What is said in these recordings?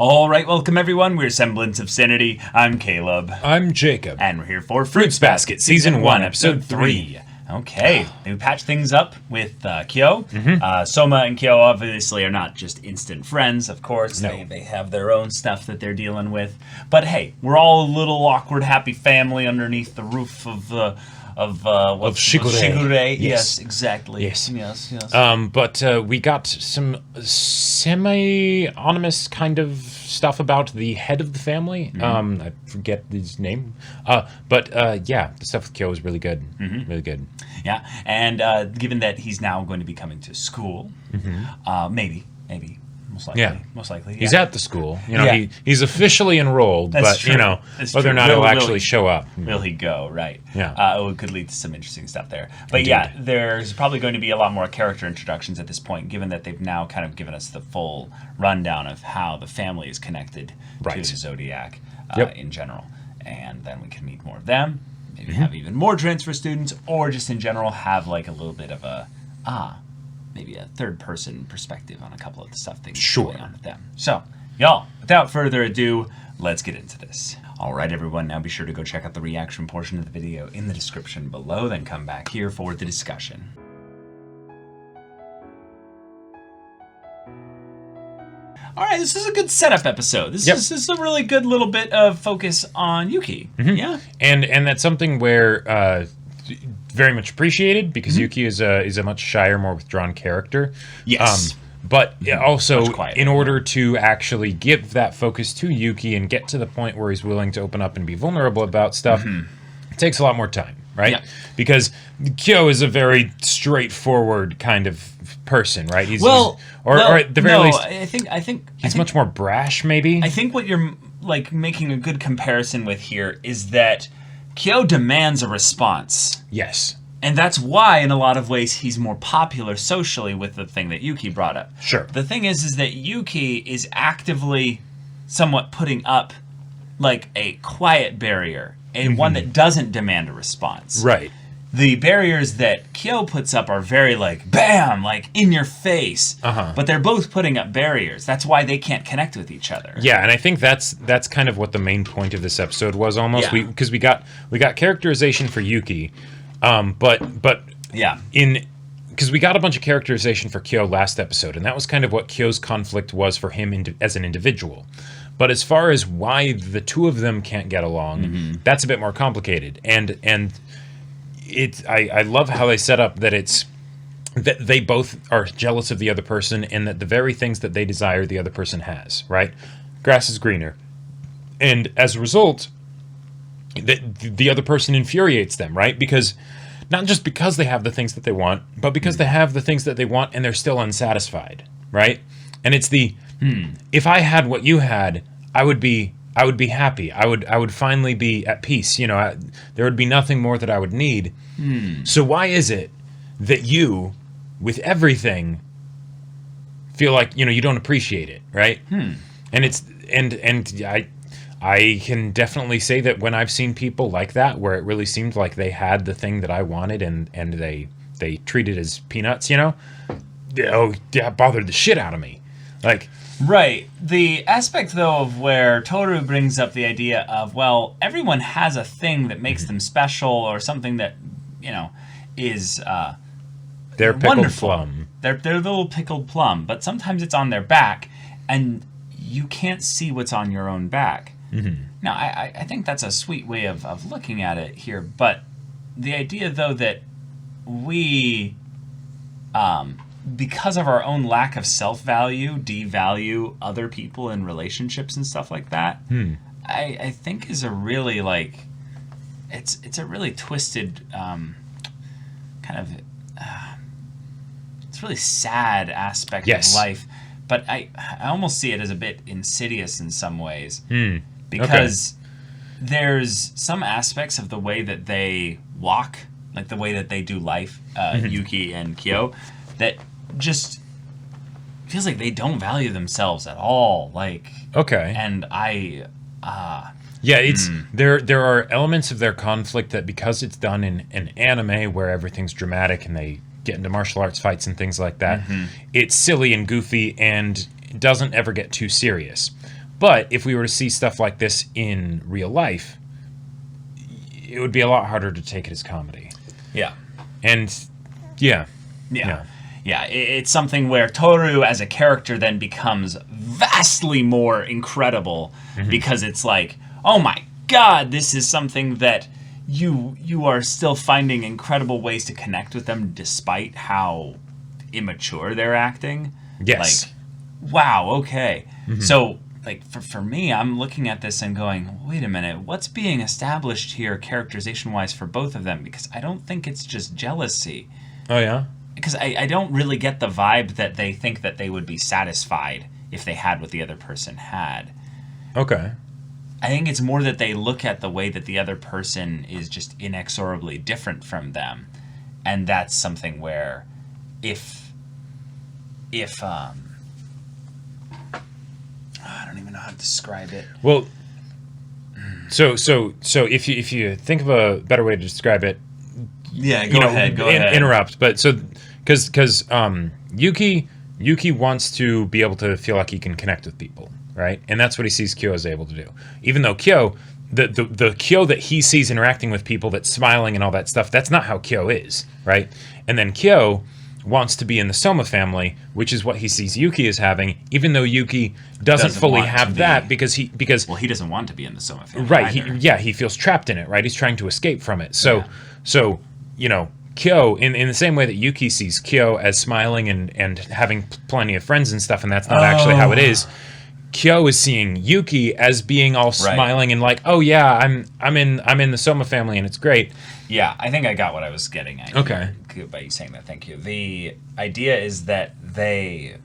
All right, welcome everyone. We're Semblance of Sanity. I'm Caleb. I'm Jacob. And we're here for Fruits Basket, Season 1, Episode 3. Okay, we patch things up with Kyo. Soma and Kyo obviously are not just instant friends, of course. No. They have their own stuff that they're dealing with. But hey, we're all a little awkward, happy family underneath the roof of Shigure. Yes, exactly. Yes. Yes. But we got some semi-anonymous kind of stuff about the head of the family. I forget his name. But the stuff with Kyo was really good. Really good. Yeah, and given that he's now going to be coming to school, maybe. Most likely. He's at the school. He's officially enrolled, That's but true. whether or not he'll actually show up. Will he go? Right. Yeah. It could lead to some interesting stuff there. But yeah, there's probably going to be a lot more character introductions at this point, given that they've now kind of given us the full rundown of how the family is connected to the Zodiac in general. And then we can meet more of them, maybe have even more transfer students, or just in general have like a little bit of maybe a third-person perspective on a couple of the stuff things going on with them. So, y'all, without further ado, let's get into this. All right, everyone, now be sure to go check out the reaction portion of the video in the description below, then come back here for the discussion. All right, this is a good setup episode. This is a really good little bit of focus on Yuki. Yeah, and that's something where very much appreciated, because Yuki is a much shyer, more withdrawn character. Yes. But also, in order to actually give that focus to Yuki and get to the point where he's willing to open up and be vulnerable about stuff, it takes a lot more time, right? Yeah. Because Kyo is a very straightforward kind of person, right? Or at the very least, I think he's much more brash, maybe. I think what you're like making a good comparison with here is that Kyo demands a response. Yes. And that's why, in a lot of ways, he's more popular socially with the thing that Yuki brought up. Sure. The thing is that Yuki is actively somewhat putting up, like, a quiet barrier, and one that doesn't demand a response. Right. The barriers that Kyo puts up are very, like, bam, like, in your face. But they're both putting up barriers. That's why they can't connect with each other. Yeah, and I think that's kind of what the main point of this episode was, almost. Because we got characterization for Yuki, because we got a bunch of characterization for Kyo last episode, and that was kind of what Kyo's conflict was for him as an individual. But as far as why the two of them can't get along, that's a bit more complicated. And I love how they set up that that they both are jealous of the other person, and that the very things that they desire the other person has, right? Grass is greener. And as a result, the other person infuriates them, right? Because not just because they have the things that they want, but because they have the things that they want and they're still unsatisfied, right? And it's if I had what you had, I would be happy. I would finally be at peace. There would be nothing more that I would need. So why is it that you, with everything, feel like you don't appreciate it, right? And it's I can definitely say that when I've seen people like that, where it really seemed like they had the thing that I wanted, and they treat it as peanuts, it bothered the shit out of me, like. Right. The aspect, though, of where Tohru brings up the idea of, well, everyone has a thing that makes them special, or something that, is their pickled wonderful. Plum. They're little pickled plum, but sometimes it's on their back, and you can't see what's on your own back. Now, I think that's a sweet way of looking at it here, but the idea, though, that we... because of our own lack of self-value, devalue other people in relationships and stuff like that, I think is a really, like, it's a really twisted, kind of, it's really sad aspect of life. But I almost see it as a bit insidious in some ways. Because there's some aspects of the way that they walk, like the way that they do life, Yuki and Kyo, that just feels like they don't value themselves at all. Like, and it's there are elements of their conflict that, because it's done in an anime where everything's dramatic and they get into martial arts fights and things like that, it's silly and goofy and doesn't ever get too serious. But if we were to see stuff like this in real life, it would be a lot harder to take it as comedy. Yeah. And yeah. It's something where Tohru as a character then becomes vastly more incredible because it's like, oh my god, this is something that you are still finding incredible ways to connect with them despite how immature they're acting. Yes. Like, wow, okay. So, like, for me, I'm looking at this and going, wait a minute, what's being established here characterization-wise for both of them? Because I don't think it's just jealousy. Oh, yeah? Because I don't really get the vibe that they think that they would be satisfied if they had what the other person had. Okay. I think it's more that they look at the way that the other person is just inexorably different from them. And that's something where if I don't even know how to describe it. Well, so if you think of a better way to describe it, yeah, go ahead. Interrupt, but so because Yuki wants to be able to feel like he can connect with people, right? And that's what he sees Kyo is able to do. Even though Kyo, the Kyo that he sees interacting with people, that's smiling and all that stuff, that's not how Kyo is, right? And then Kyo wants to be in the Soma family, which is what he sees Yuki as having, even though Yuki doesn't fully have that because he doesn't want to be in the Soma family. Right, he feels trapped in it, right? He's trying to escape from it. So Kyo, in the same way that Yuki sees Kyo as smiling and having plenty of friends and stuff, and that's not actually how it is. Kyo is seeing Yuki as being all smiling and like, oh yeah, I'm in the Soma family and it's great. Yeah, I think I got what I was getting at. Okay. By you saying that, thank you. The idea is that they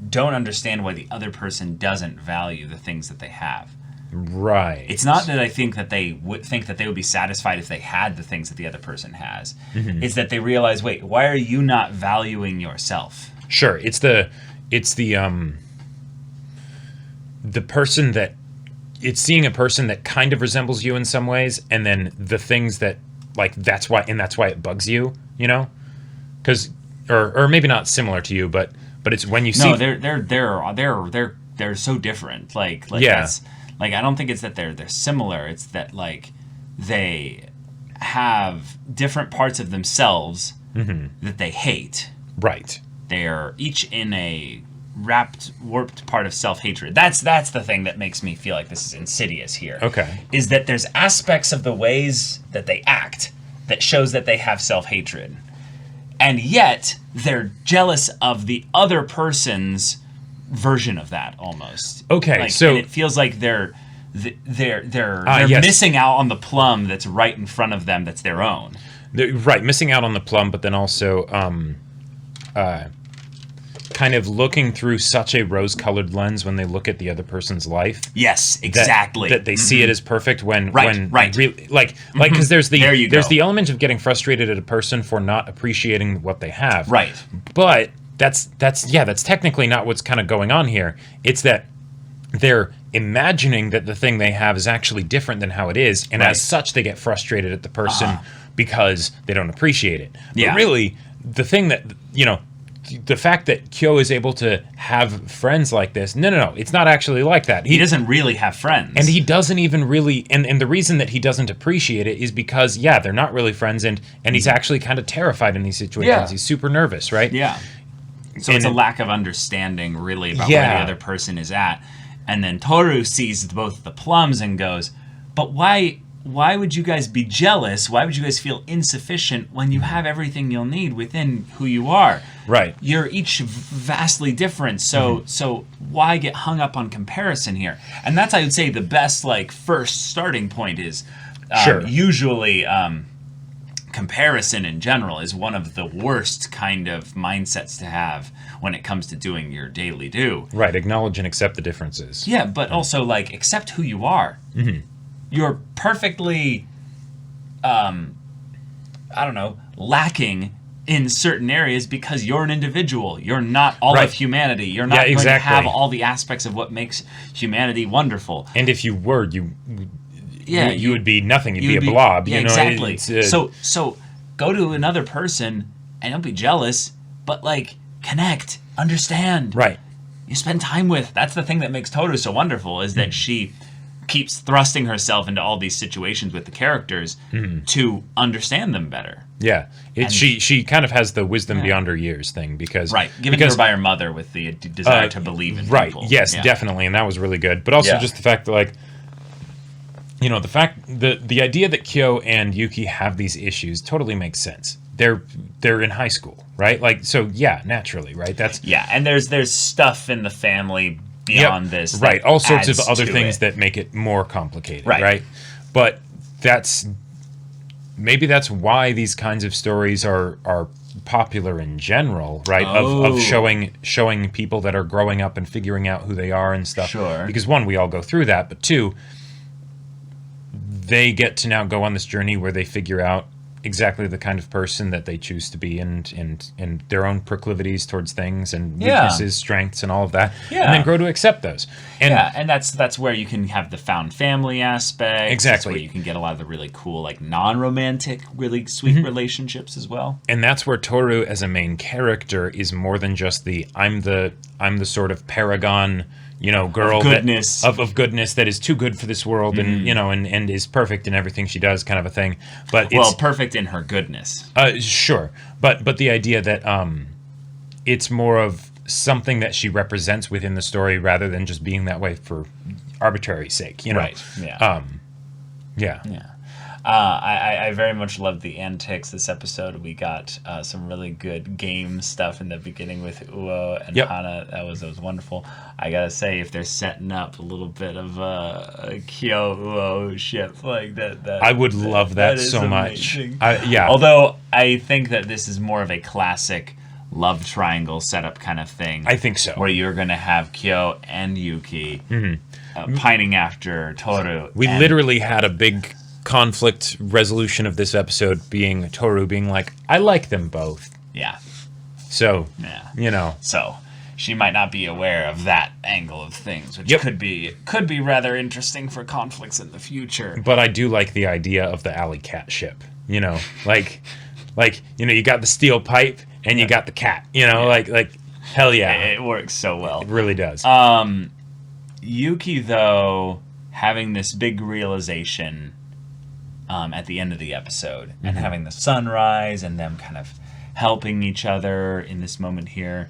don't understand why the other person doesn't value the things that they have. Right. It's not that I think that they would think that they would be satisfied if they had the things that the other person has. It's that they realize, wait, why are you not valuing yourself? Sure. It's the person that it's seeing a person that kind of resembles you in some ways, and then the things that like that's why it bugs you, because or maybe not similar to you, but it's when you see they're so different. Like yeah. That's, like I don't think it's that they're similar. It's that like they have different parts of themselves that they hate. Right. They're each in a warped part of self-hatred. That's the thing that makes me feel like this is insidious here. Okay. Is that there's aspects of the ways that they act that shows that they have self-hatred. And yet they're jealous of the other person's version of that almost. Okay. Like, so and it feels like they're yes. missing out on the plum that's right in front of them that's their own. They're, right, missing out on the plum, but then also kind of looking through such a rose-colored lens when they look at the other person's life. Yes, exactly. That they see it as perfect when right. Because there's the go. element of getting frustrated at a person for not appreciating what they have. Right. But that's technically not what's kind of going on here. It's that they're imagining that the thing they have is actually different than how it is, and as such they get frustrated at the person because they don't appreciate it. But really, the thing that the fact that Kyo is able to have friends like this, no, it's not actually like that. He doesn't really have friends. And he doesn't even really, and the reason that he doesn't appreciate it is because, they're not really friends, and he's actually kind of terrified in these situations. Yeah. He's super nervous, right? Yeah. So it's a lack of understanding, really, about where the other person is at. And then Tohru sees both the plums and goes, but why would you guys be jealous? Why would you guys feel insufficient when you have everything you'll need within who you are? Right. You're each vastly different, so why get hung up on comparison here? And that's, I would say, the best first starting point is usually comparison in general is one of the worst kind of mindsets to have when it comes to doing your daily do. Right. Acknowledge and accept the differences. Yeah, but also accept who you are. Mm-hmm. You're perfectly, lacking in certain areas because you're an individual. You're not all of humanity. You're not going to have all the aspects of what makes humanity wonderful. And if you were, you would be nothing. You'd be a blob. Yeah, exactly. So go to another person and don't be jealous, but connect, understand. Right. you spend time with. That's the thing that makes Tohru so wonderful, is that she keeps thrusting herself into all these situations with the characters to understand them better. Yeah, she kind of has the wisdom beyond her years thing because given to her by her mother with the desire to believe in people. Yes, definitely, and that was really good. But also just the fact that like, you know, the idea that Kyo and Yuki have these issues totally makes sense. They're in high school, right? Like, so yeah, naturally, right? That's and there's stuff in the family beyond this, right? All sorts of other things that make it more complicated, right? But maybe that's why these kinds of stories are popular in general, right? Of showing people that are growing up and figuring out who they are and stuff. Sure. Because one, we all go through that, but two, they get to now go on this journey where they figure out exactly the kind of person that they choose to be and their own proclivities towards things and weaknesses, strengths, and all of that, and then grow to accept those. And that's where you can have the found family aspect. Exactly. That's where you can get a lot of the really cool, like, non-romantic, really sweet relationships as well. And that's where Tohru as a main character is more than just the I'm the sort of paragon, you know, girl of goodness. Of goodness that is too good for this world and, you know, and is perfect in everything she does, kind of a thing. But it's perfect in her goodness. Sure. But the idea that it's more of something that she represents within the story rather than just being that way for arbitrary sake, you know. Right. Yeah. I very much loved the antics this episode. We got some really good game stuff in the beginning with Uo and Hana. That was wonderful. I gotta say, if they're setting up a little bit of a Kyo Uo ship like that, I would love that so much. Although I think that this is more of a classic love triangle setup kind of thing. I think so. Where you're gonna have Kyo and Yuki pining after Tohru. We literally had a big conflict resolution of this episode being Tohru being like, I like them both. Yeah. So, you know. So, she might not be aware of that angle of things, which could be rather interesting for conflicts in the future. But I do like the idea of the alley cat ship. You know, like you know, you got the steel pipe and you got the cat. You know, like hell yeah. It works so well. It really does. Yuki, though, having this big realization at the end of the episode and having the sunrise and them kind of helping each other in this moment here,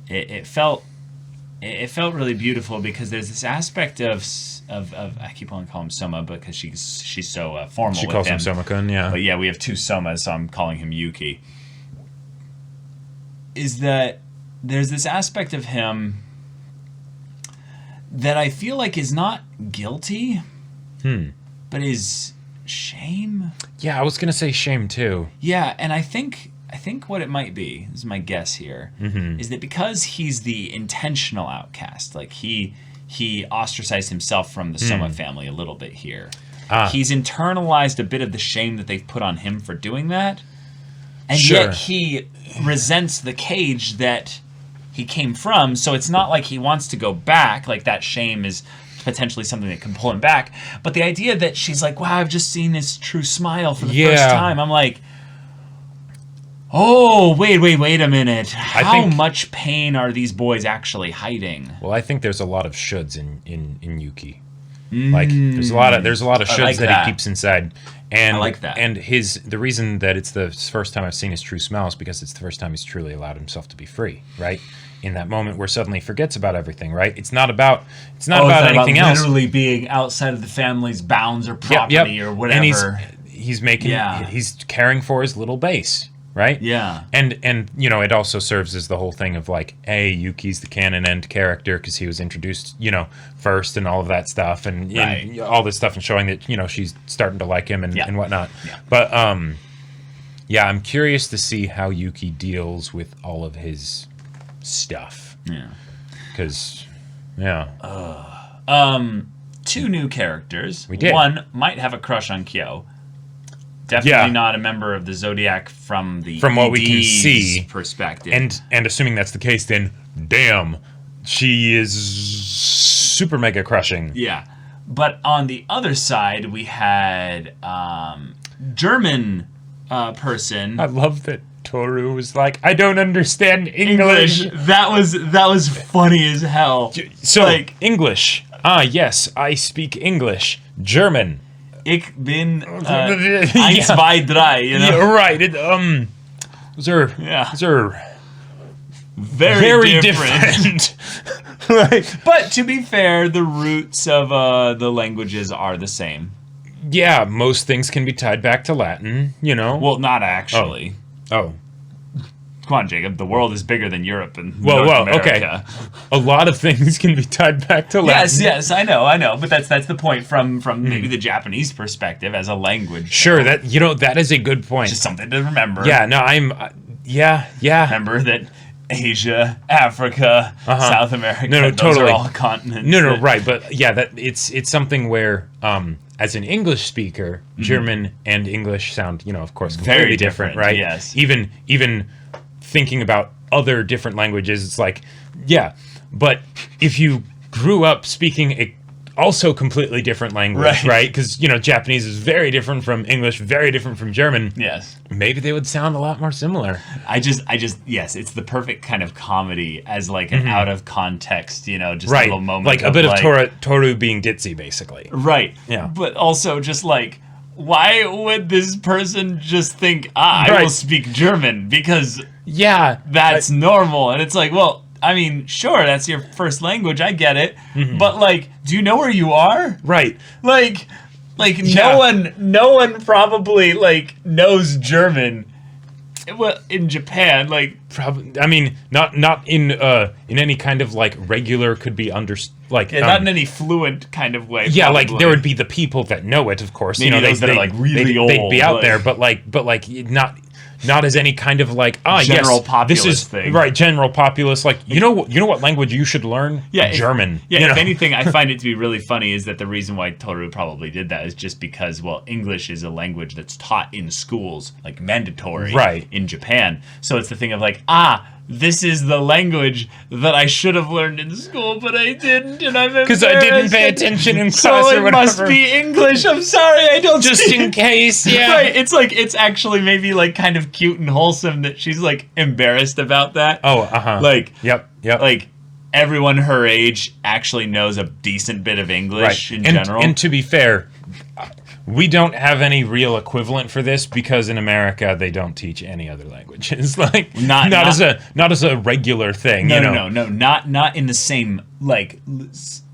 it felt really beautiful because there's this aspect of I keep on calling him Soma because she's so formal. She with calls him Soma-kun, yeah. But yeah, we have two Somas, so I'm calling him Yuki. Is that there's this aspect of him that I feel like is not guilty, but is shame. Yeah, I was gonna say shame too. Yeah, and I think what it might be, this is my guess here, is that because he's the intentional outcast, like he ostracized himself from the Soma family a little bit here. He's internalized a bit of the shame that they've put on him for doing that, and yet he resents the cage that he came from, so it's not like he wants to go back, like that shame is potentially something that can pull him back. But the idea that she's like, wow, I've just seen his true smile for the first time. I'm like, oh, wait a minute. How much pain are these boys actually hiding? Well, I think there's a lot of shoulds in Yuki. Like there's a lot of shoulds like that he keeps inside. And I like that. And the reason that it's the first time I've seen his true smile is because it's the first time he's truly allowed himself to be free, right? In that moment where suddenly he forgets about everything, right? It's not about anything else. Literally being outside of the family's bounds or property or whatever. And he's caring for his little base, right? Yeah. And you know, it also serves as the whole thing of like, hey, Yuki's the canon end character because he was introduced, you know, first and all of that stuff and all this stuff and showing that, you know, she's starting to like him and whatnot. Yeah. But I'm curious to see how Yuki deals with all of his stuff. Yeah. Because, two new characters. We did. One might have a crush on Kyo. Definitely not a member of the Zodiac from what we can see perspective. And assuming that's the case, then damn, she is super mega crushing. Yeah. But on the other side, we had German person. I love that Tohru was like, I don't understand English. That was funny as hell. So, like, English. Ah, yes, I speak English. German. Ich bin eins, zwei, drei, you know? Yeah, right. Those are very different. Like, but to be fair, the roots of the languages are the same. Yeah, most things can be tied back to Latin, you know? Well, not actually. Oh. Come on, Jacob. The world is bigger than Europe and North America. Okay. A lot of things can be tied back to Latin. Yes, I know. But that's the point from maybe the Japanese perspective as a language. Sure, that is a good point. Just something to remember. Yeah, no, yeah. Remember that Asia, Africa, South America, those totally. are all continents. No, right. But yeah, that it's something where, as an English speaker, German and English sound, of course, completely very different, right? Yes. Even thinking about other different languages, it's like, yeah. But if you grew up speaking a also completely different language, right? Because, Japanese is very different from English, very different from German. Yes. Maybe they would sound a lot more similar. I just, yes, it's the perfect kind of comedy as like an out of context, just right. a little moment. Like a bit of Tohru being ditzy, basically. Right. Yeah. But also just like, why would this person just think, I will speak German? Because that's normal. And it's like, well, I mean, sure, that's your first language. I get it. But like, do you know where you are? Right. Like no one probably like knows German. Well, in Japan, like probably. I mean, not in any kind of like regular could be like not in any fluent kind of way. Yeah, probably. like there would be the people that know it, of course. Maybe those that are like really old. They'd be out there, but not as any kind of like general populace thing. Right, general populace. Like you know what language you should learn? Yeah, German. If anything, I find it to be really funny is that the reason why Tohru probably did that is just because English is a language that's taught in schools, like mandatory, in Japan. So it's the thing of like this is the language that I should have learned in school, but I didn't, and I'm embarrassed. Because I didn't pay attention in class so or whatever. it must be English. I'm sorry, I don't just in case. Yeah, right. It's like it's actually maybe like kind of cute and wholesome that she's like embarrassed about that. Oh, Like, yep. Like everyone her age actually knows a decent bit of English in general. And to be fair, we don't have any real equivalent for this because in America they don't teach any other languages. Like not as a regular thing. No, not in the same like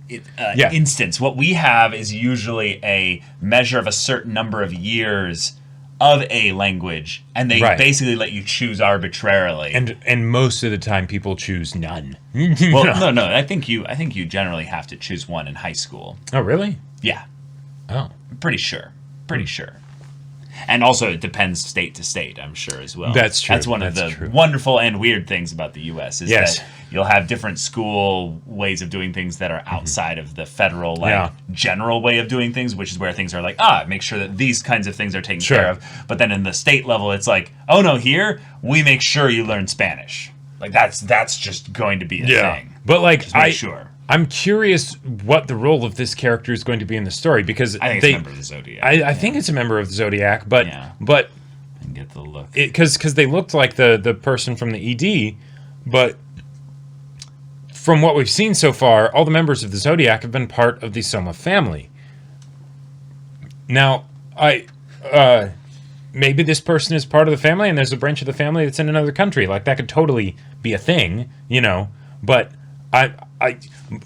instance. What we have is usually a measure of a certain number of years of a language, and they basically let you choose arbitrarily. And most of the time, people choose none. Well, no. I think you generally have to choose one in high school. Oh, really? Yeah. Oh. Pretty sure. And also, it depends state to state, I'm sure, as well. That's true. That's one of the wonderful and weird things about the U.S. is that you'll have different school ways of doing things that are outside of the federal, general way of doing things, which is where things are like, make sure that these kinds of things are taken care of. But then in the state level, it's like, oh, no, here, we make sure you learn Spanish. Like, that's just going to be a thing. But, like, just make sure. I'm curious what the role of this character is going to be in the story because I think it's a member of the Zodiac. I think it's a member of the Zodiac, but I get the look because they looked like the person from the ED, but from what we've seen so far, all the members of the Zodiac have been part of the Soma family. Now, maybe this person is part of the family, and there's a branch of the family that's in another country. Like that could totally be a thing, But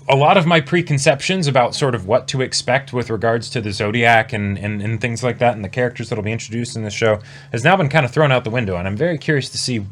a lot of my preconceptions about sort of what to expect with regards to the Zodiac and things like that and the characters that'll be introduced in the show has now been kind of thrown out the window, and I'm very curious to see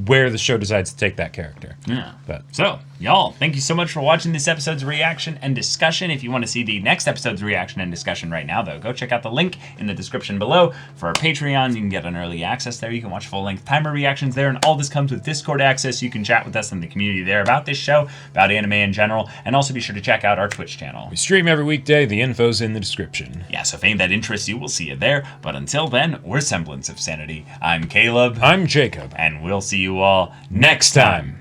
where the show decides to take that character. Yeah. So, y'all, thank you so much for watching this episode's reaction and discussion. If you want to see the next episode's reaction and discussion right now, though, go check out the link in the description below for our Patreon. You can get an early access there. You can watch full-length timer reactions there, and all this comes with Discord access. You can chat with us in the community there about this show, about anime in general, and also be sure to check out our Twitch channel. We stream every weekday. The info's in the description. Yeah, so if any of that interests you, we'll see you there. But until then, we're Semblance of Sanity. I'm Caleb. I'm Jacob. And we'll see you all next time.